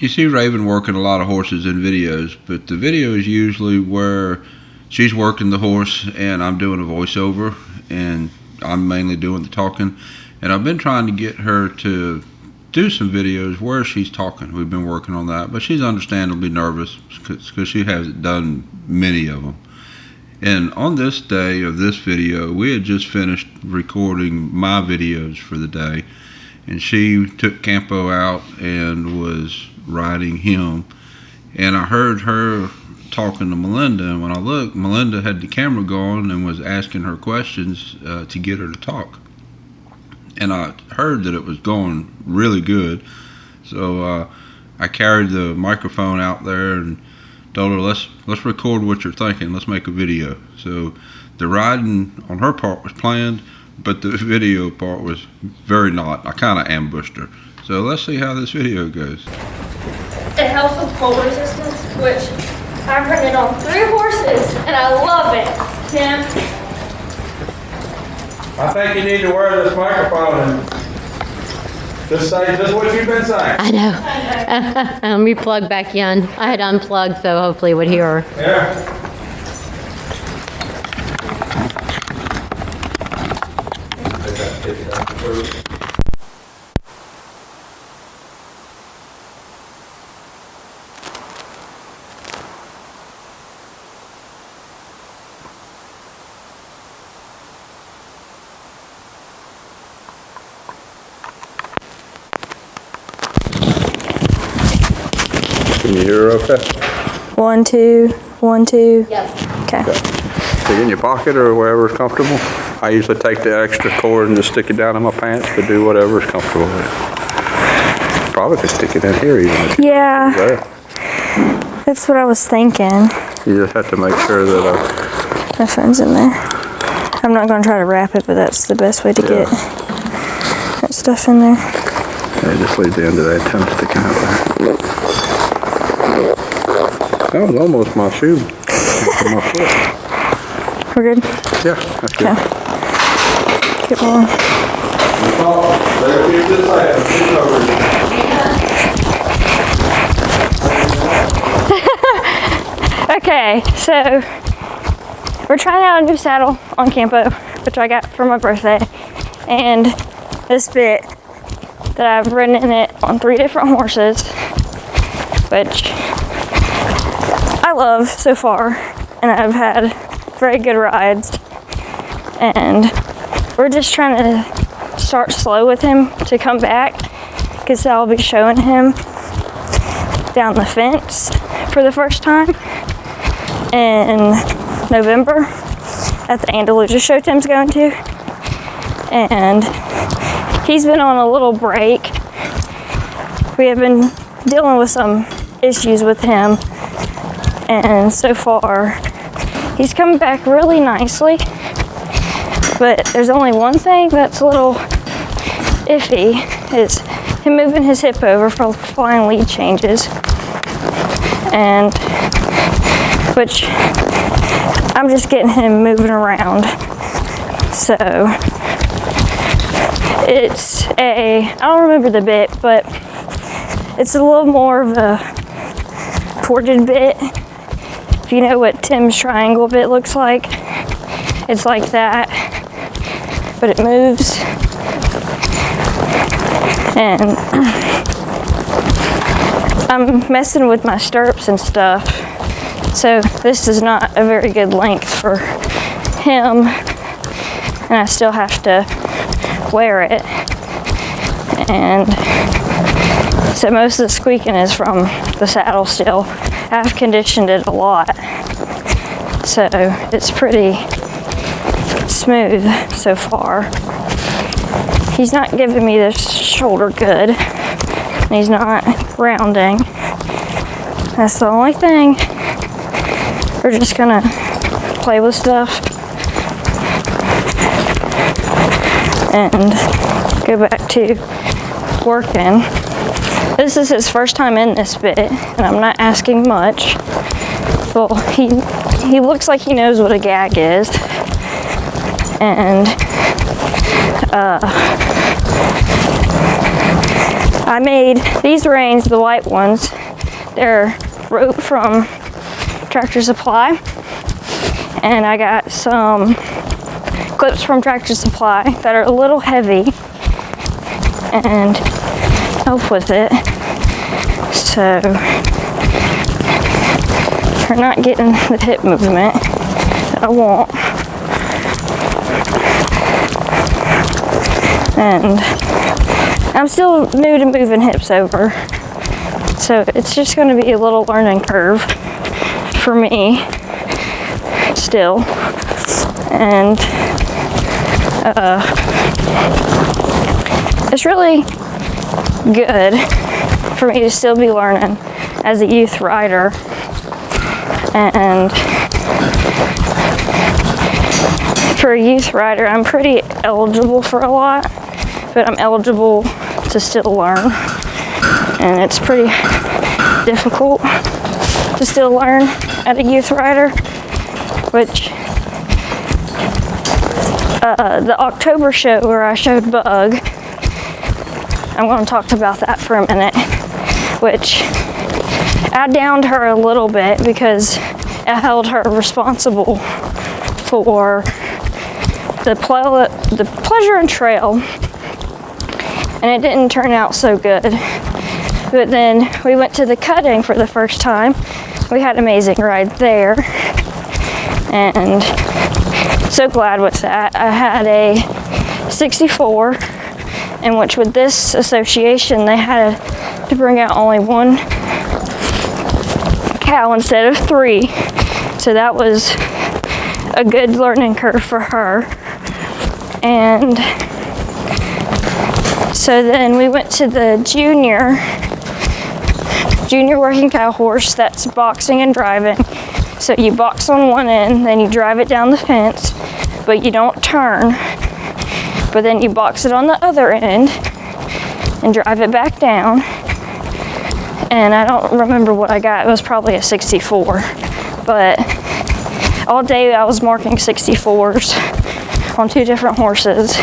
You see Raven working a lot of horses in videos, but the video is usually where she's working the horse and I'm doing a voiceover and I'm mainly doing the talking. And I've been trying to get her to do some videos where she's talking. We've been working on that, but she's understandably nervous because she hasn't done many of them. And on this day of this video, we had just finished recording my videos for the day, and she took Campo out and was riding him, and I heard her talking to Melinda, and when I looked, Melinda had the camera going and was asking her questions to get her to talk. And I heard that it was going really good, so I carried the microphone out there and told her, let's record what you're thinking, let's make a video. So the riding on her part was planned, but the video part was very not. I kind of ambushed her. So let's see how this video goes. It helps with cold resistance, which I've ridden on 3 horses, and I love it. Tim? I think you need to wear this microphone and just say just what you've been saying. I know. Let me plug back in. I had unplugged, so hopefully it would hear her. Yeah. Can you hear her okay? 1, 2, 1, 2. Yep. Okay. Stick it in your pocket or wherever is comfortable. I usually take the extra cord and just stick it down in my pants, but do whatever is comfortable with it. Probably could stick it in here even. Yeah. There. That's what I was thinking. You just have to make sure that My phone's in there. I'm not going to try to wrap it, but that's the best way to get that stuff in there. yeah, just leave the end of the antenna sticking out there. That was almost my shoe. My foot. We're good? Yeah, that's good. Okay. Keep going. Okay, so we're trying out a new saddle on Campo, which I got for my birthday, and this bit that I've ridden in it on 3 different horses, which I love so far, and I've had very good rides, and we're just trying to start slow with him to come back, because I'll be showing him down the fence for the first time in November at the Andalusia show Tim's going to, and he's been on a little break. We have been dealing with some issues with him, and so far he's coming back really nicely, but there's only one thing that's a little iffy, is him moving his hip over for flying lead changes, and which I'm just getting him moving around. So it's I don't remember the bit, but it's a little more of a ported bit. If you know what Tim's triangle bit looks like, it's like that, but it moves. And I'm messing with my stirrups and stuff, so this is not a very good length for him, and I still have to wear it. And so most of the squeaking is from the saddle still. I've conditioned it a lot, so it's pretty smooth so far. He's not giving me the shoulder good, and he's not rounding. That's the only thing. We're just gonna play with stuff and go back to working. This is his first time in this bit, and I'm not asking much. Well, he looks like he knows what a gag is, and I made these reins, the white ones. They're rope from Tractor Supply. And I got some clips from Tractor Supply that are a little heavy and help with it. So we're not getting the hip movement that I want. And I'm still new to moving hips over. So it's just going to be a little learning curve for me still. And it's really good for me to still be learning as a youth rider. And for a youth rider, I'm pretty eligible for a lot, but I'm eligible to still learn. And it's pretty difficult to still learn at a youth rider, which the October show where I showed Bug, I'm going to talk about that for a minute, which I downed her a little bit because I held her responsible for the pleasure and trail, and it didn't turn out so good. But then we went to the cutting for the first time. We had an amazing ride there, and so glad with that. I had a 64, in which with this association they had to bring out only one cow instead of 3. So that was a good learning curve for her. And so then we went to the junior working cow horse that's boxing and driving. So you box on one end, then you drive it down the fence, but you don't turn. But then you box it on the other end and drive it back down. And I don't remember what I got. It was probably a 64. But all day I was marking 64s on 2 different horses.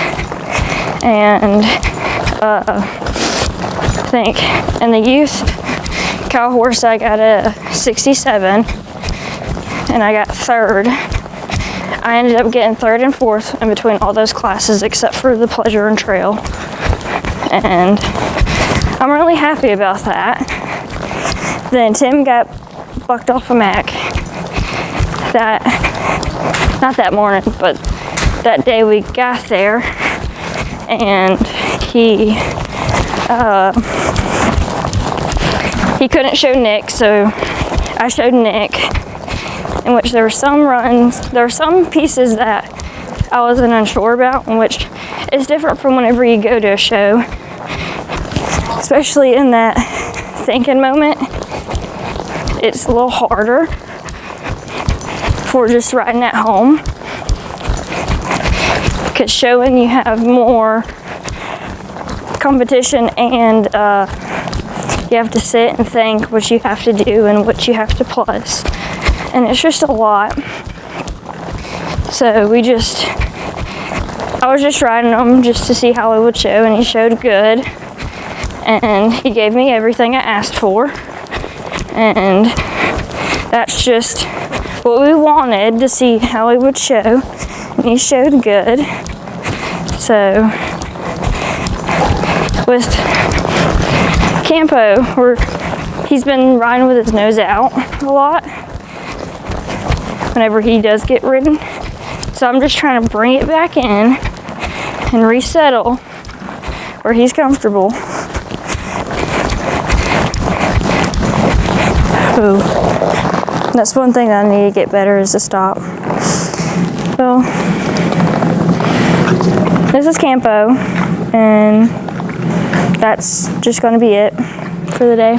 And I think in the youth cow horse I got a 67 and I got 3rd. I ended up getting 3rd and 4th in between all those classes except for the pleasure and trail. And I'm really happy about that. Then Tim got bucked off a Mac not that morning, but that day we got there, and he couldn't show Nick, so I showed Nick, in which there were some pieces that I wasn't unsure about, in which is different from whenever you go to a show, especially in that thinking moment. It's a little harder for just riding at home, because showing you have more competition and you have to sit and think what you have to do and what you have to plus, and it's just a lot. So I was just riding him just to see how it would show, and he showed good, and he gave me everything I asked for, and that's just what we wanted, to see how he would show, and he showed good. So with Campo, he's been riding with his nose out a lot whenever he does get ridden. So I'm just trying to bring it back in and resettle where he's comfortable. Ooh. That's one thing that I need to get better, is to stop. Well, this is Campo, and that's just going to be it for the day.